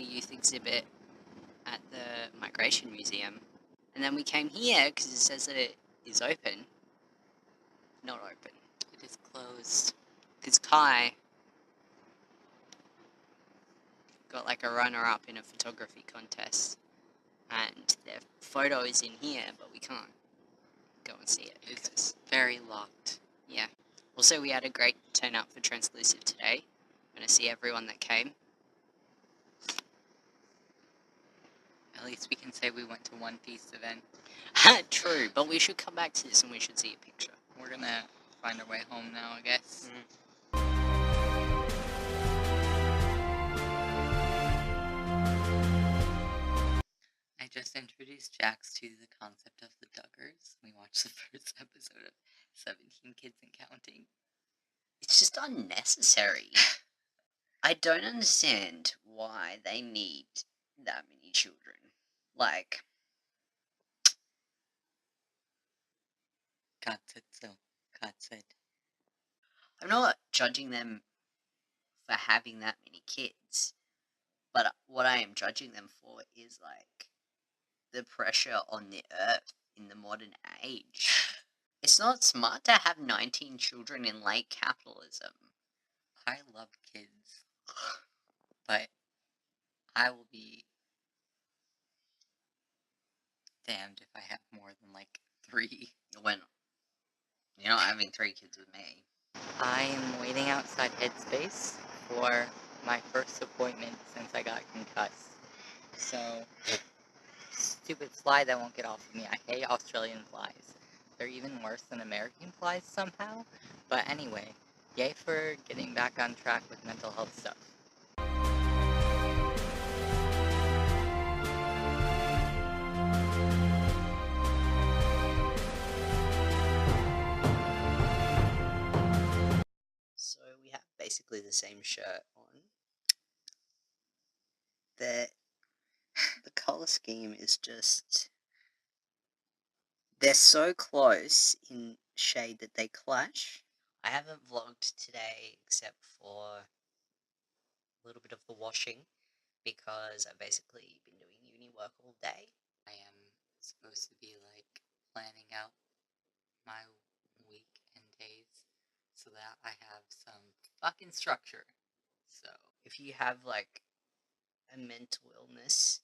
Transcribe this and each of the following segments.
youth exhibit at the Migration Museum. And then we came here because it says that it is open. Not open. It is closed. Because Kai got like a runner-up in a photography contest. And their photo is in here, but we can't go and see it. It's very locked. Yeah. Also, we had a great turnout for Translusive today. I'm going to see everyone that came. At least we can say we went to One Piece event. True, but we should come back to this and we should see a picture. We're gonna find our way home now, I guess. I just introduced Jax to the concept of the Duggars. We watched the first episode of 17 Kids and Counting. It's just unnecessary. I don't understand why they need that many children. Like, God said so. God said. I'm not judging them for having that many kids, but what I am judging them for is, like, the pressure on the earth in the modern age. It's not smart to have 19 children in late capitalism. I love kids, but I will be damned if I have more than, like, 3. When you're not having 3 kids with me. I am waiting outside Headspace for my first appointment since I got concussed. So, stupid fly that won't get off of me. I hate Australian flies. They're even worse than American flies somehow. But anyway, yay for getting back on track with mental health stuff. So we have basically the same shirt on. The color scheme is just... They're so close in shade that they clash. I haven't vlogged today except for a little bit of the washing because I've basically been doing uni work all day. I am supposed to be, like, planning out my week and days so that I have some fucking structure. So, if you have, like, a mental illness,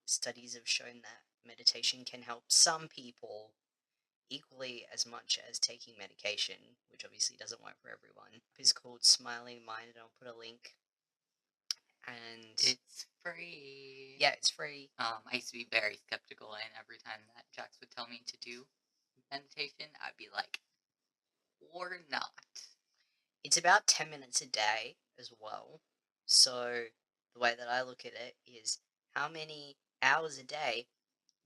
studies have shown that meditation can help some people equally as much as taking medication, which obviously doesn't work for everyone. It's called Smiling Mind, and I'll put a link. And it's free. Yeah, it's free. I used to be very skeptical, and every time that Jax would tell me to do meditation, I'd be like, or not. It's about 10 minutes a day as well. So the way that I look at it is, how many hours a day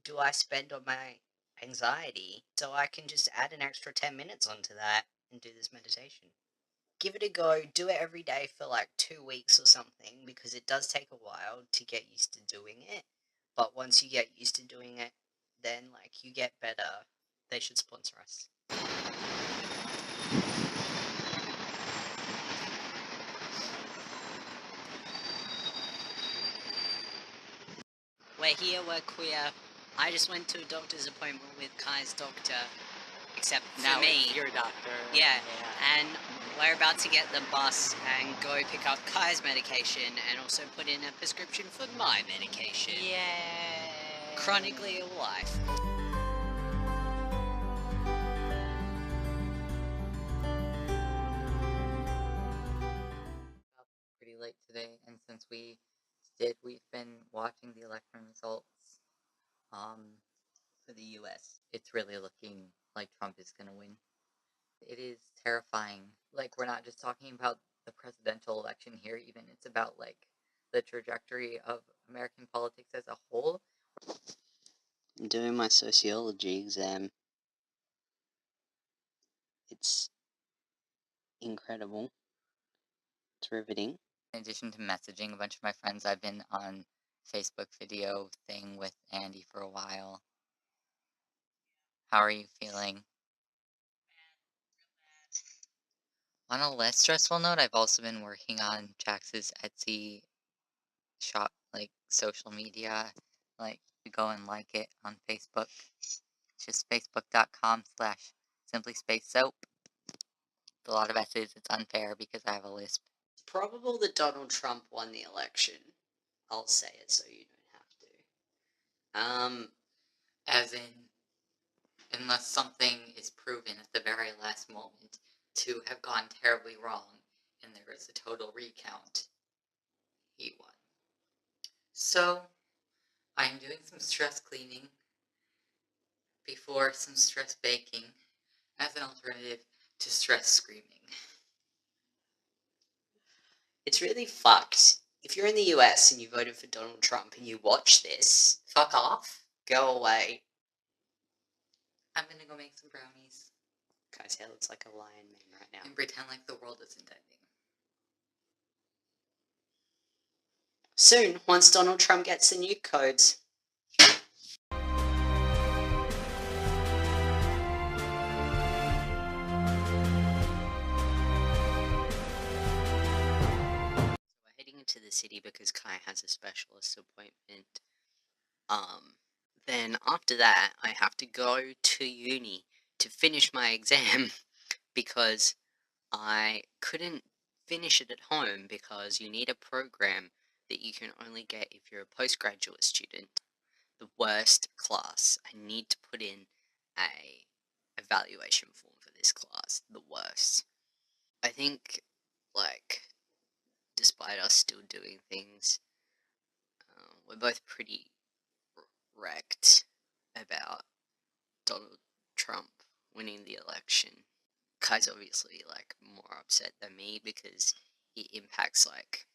do I spend on my anxiety so I can just add an extra 10 minutes onto that and do this meditation? Give it a go. Do it every day for like 2 weeks or something, because it does take a while to get used to doing it. But once you get used to doing it, then like you get better. They should sponsor us. We're here, we're queer. I just went to a doctor's appointment with Kai's doctor, except for now me. It's your doctor. Yeah, and we're about to get the bus and go pick up Kai's medication and also put in a prescription for my medication. Yay! Chronically alive. Pretty late today, and since we've been watching the election results, For the US. It's really looking like Trump is gonna win. It is terrifying. Like, we're not just talking about the presidential election here, even. It's about, like, the trajectory of American politics as a whole. I'm doing my sociology exam. It's incredible. It's riveting. In addition to messaging a bunch of my friends, I've been on Facebook video thing with Andy for a while. How are you feeling? On a less stressful note, I've also been working on Jax's Etsy shop, like, social media, like, you go and like it on Facebook. It's just facebook.com/simplyspacesoap. A lot of S's. It's unfair because I have a lisp. Probable that Donald Trump won the election. I'll say it so you don't have to. As in, unless something is proven at the very last moment to have gone terribly wrong and there is a total recount, he won. So, I'm doing some stress cleaning before some stress baking as an alternative to stress screaming. It's really fucked. If you're in the US and you voted for Donald Trump and you watch this, Fuck off. go away. I'm gonna go make some brownies. Guy's hair looks like a lion mane right now. And pretend like the world isn't ending. Soon, once Donald Trump gets the new codes. We're heading into the city because Kai has a specialist appointment. Then after that, I have to go to uni to finish my exam because I couldn't finish it at home because you need a program that you can only get if you're a postgraduate student. The worst class. I need to put in a evaluation form for this class. The worst. I think, like, despite us still doing things, we're both pretty wrecked about Donald Trump winning the election. Kai's obviously, like, more upset than me because it impacts, like,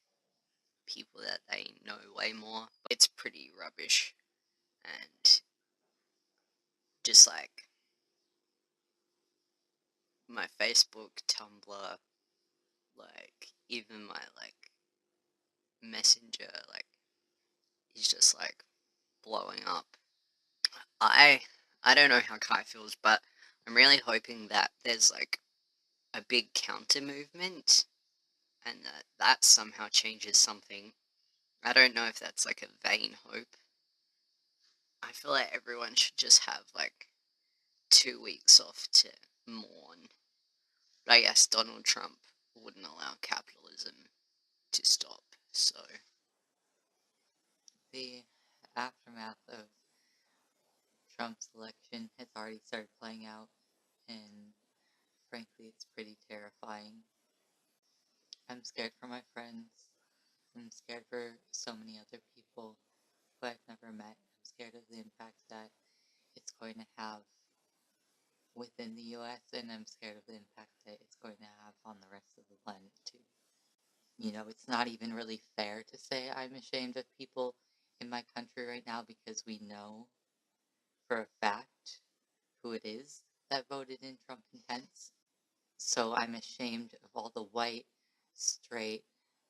people that they know way more. But it's pretty rubbish. And just, like, my Facebook, Tumblr, like, even my, like, Messenger, like, is just, like, blowing up. I don't know how Kai feels, but I'm really hoping that there's, like, a big counter movement, and that somehow changes something. I don't know if that's, like, a vain hope. I feel like everyone should just have, like, 2 weeks off to mourn. But I guess Donald Trump wouldn't allow capitalism to stop, so... The aftermath of Trump's election has already started playing out, and frankly, it's pretty terrifying. I'm scared for my friends. I'm scared for so many other people who I've never met. I'm scared of the impact that it's going to have within the US, and I'm scared of the impact that it's going to have on the rest of the planet, too. You know, it's not even really fair to say I'm ashamed of people in my country right now because we know for a fact who it is that voted in Trump and Pence. So I'm ashamed of all the white, straight,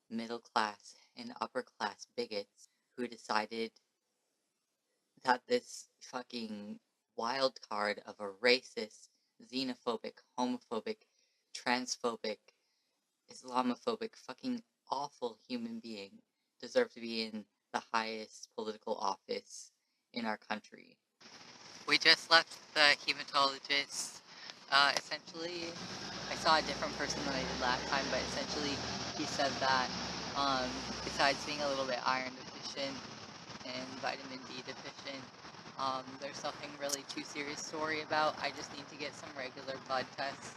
middle class, and upper class bigots who decided that this fucking wild card of a racist, xenophobic, homophobic, transphobic, Islamophobic, fucking awful human being deserved to be in the highest political office in our country. We just left the hematologist. Essentially, I saw a different person than I did last time, but essentially he said that besides being a little bit iron deficient and vitamin D deficient, there's nothing really too serious to worry about. I just need to get some regular blood tests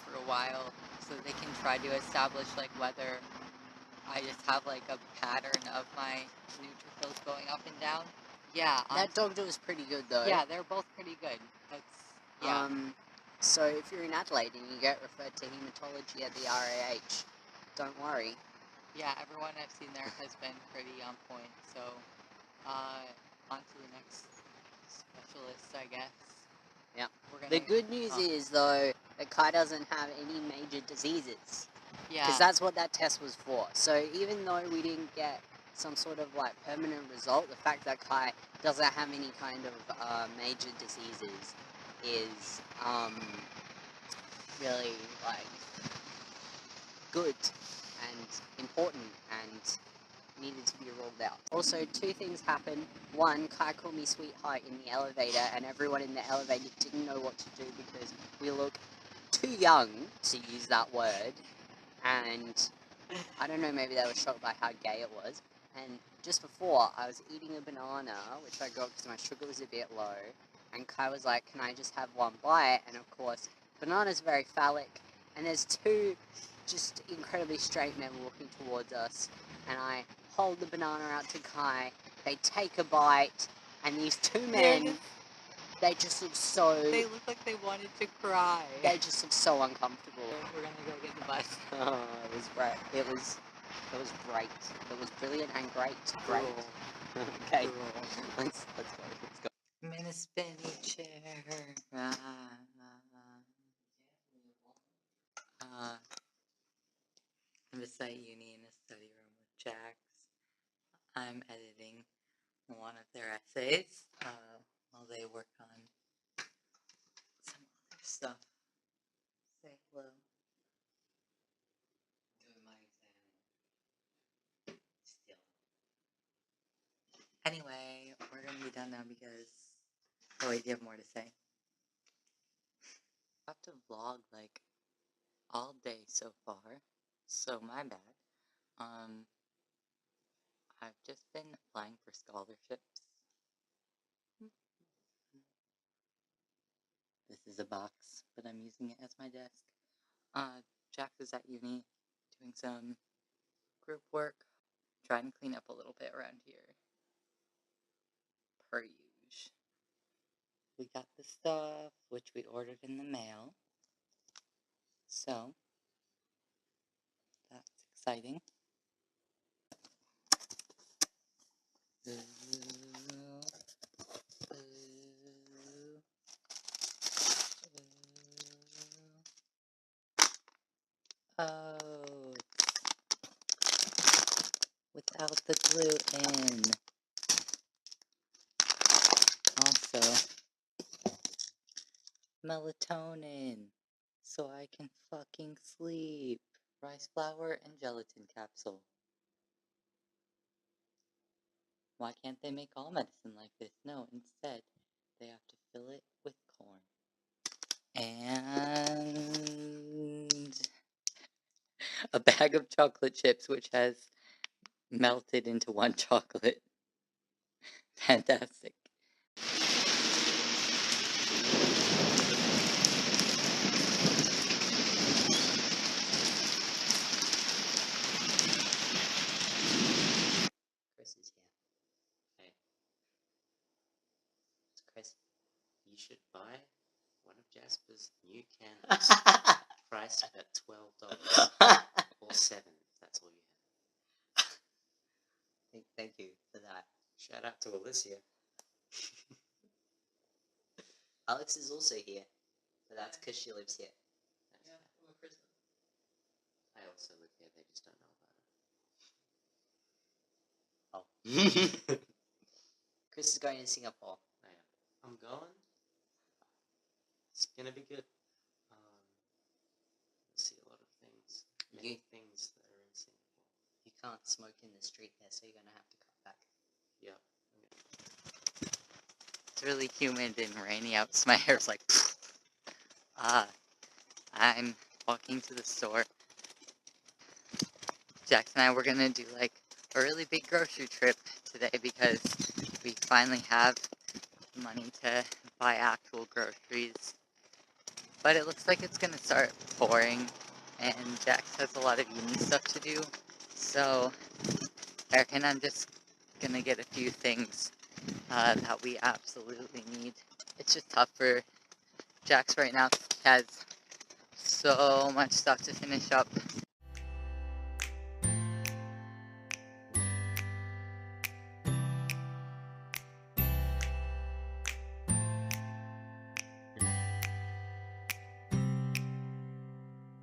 for a while so they can try to establish like whether I just have like a pattern of my neutrophils going up and down. Yeah, That doctor was pretty good, though. yeah, they're both pretty good. That's yeah. So if you're in Adelaide and you get referred to hematology at the RAH, don't worry. Yeah, everyone I've seen there has been pretty on point. So, on to the next specialist, I guess. Yeah. We're gonna, The good news is, though, that Kai doesn't have any major diseases. yeah, Because that's what that test was for. So even though we didn't get some sort of, like, permanent result, the fact that Kai doesn't have any kind of major diseases is really, like, good and important and needed to be ruled out. Also, two things happened. One, Kai called me sweetheart in the elevator, and everyone in the elevator didn't know what to do because we look too young to use that word, and I don't know, maybe they were shocked by how gay it was. And just before, I was eating a banana, which I got because my sugar was a bit low, and Kai was like, can I just have one bite? And of course, banana's very phallic, and there's two just incredibly straight men walking towards us, and I hold the banana out to Kai, they take a bite, and these two men, they just look so... They look like they wanted to cry. They just look so uncomfortable. We're gonna go get the bus. Oh, it was great. It was great. It was brilliant and great. Great. Okay. Let's go. I'm in a spinny chair. I'm beside uni in a study room with Jax. I'm editing one of their essays while they work on some other stuff. Say hello. Doing my exam. Still. Anyway, we're gonna be done now because... Oh wait, you have more to say? I have to vlog like all day so far, so my bad. I've just been applying for scholarships. This is a box, but I'm using it as my desk. Jack is at uni doing some group work, trying to clean up a little bit around here. Per usual. We got the stuff, which we ordered in the mail. So, that's exciting. Oh, without the gluten. Also, melatonin, so I can fucking sleep. Rice flour and gelatin capsule. Why can't they make all medicine like this? No, instead, they have to fill it with corn. And a bag of chocolate chips, which has melted into one chocolate. Fantastic. Chris is here. Hey. It's Chris. You should buy one of Jasper's new candles, priced at $12 or $7 if that's all you have. Thank you for that. Shout out to Alicia. Alex is also here, but that's because she lives here. Yeah, well, Christen. I also live here, they just don't know about it. Oh. Chris is going to Singapore. I am. I'm going. It's gonna be good. See a lot of things. Many things that are in Singapore. You can't smoke in the street there, so you're going to have to cut back. Yeah. It's really humid and rainy out, so my hair's like... I'm walking to the store. Jax and I were gonna do like a really big grocery trip today because we finally have money to buy actual groceries. But it looks like it's gonna start pouring, and Jax has a lot of uni stuff to do, so I reckon I'm just gonna get a few things that we absolutely need. It's just tough for Jax right now. He has so much stuff to finish up.